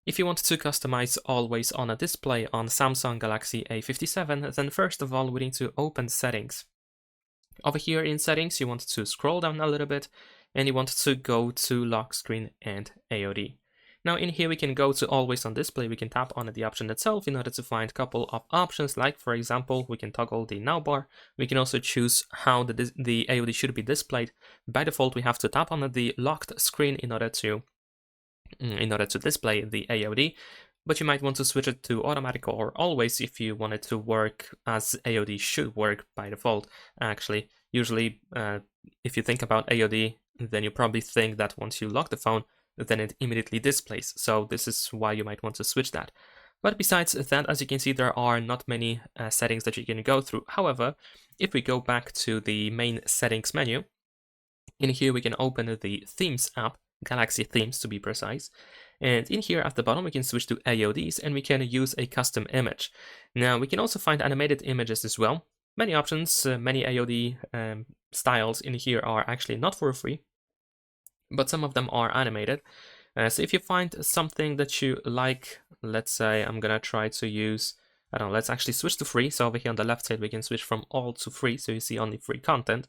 If you want to customize always on a display on Samsung Galaxy A57, then first of all we need to open settings. Over here in settings you want to scroll down a little bit and you want to go to lock screen and AOD. Now in here we can go to always on display, we can tap on the option itself in order to find a couple of options, like for example we can toggle the now bar. We can also choose how the AOD should be displayed. By default we have to tap on the locked screen in order to display the AOD, but you might want to switch it to automatic or always if you want it to work as AOD should work by default. Actually, usually if you think about AOD, then you probably think that once you lock the phone, then it immediately displays. So this is why you might want to switch that. But besides that, as you can see, there are not many settings that you can go through. However, if we go back to the main settings menu, in here we can open the Themes app, Galaxy Themes to be precise. And in here at the bottom we can switch to AODs and we can use a custom image. Now we can also find animated images as well. Many options, many AOD styles in here are actually not for free, but some of them are animated. So if you find something that you like, let's say I'm gonna try to use, I don't know, let's actually switch to free. So over here on the left side we can switch from all to free, so you see only free content.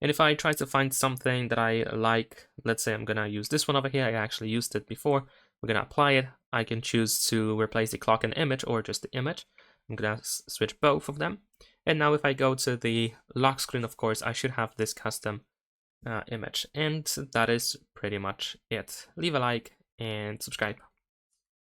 And if I try to find something that I like, let's say I'm gonna use this one over here, I actually used it before, we're gonna apply it. I can choose to replace the clock and image or just the image. I'm gonna switch both of them. And now if I go to the lock screen, of course, I should have this custom image. And that is pretty much it. Leave a like and subscribe.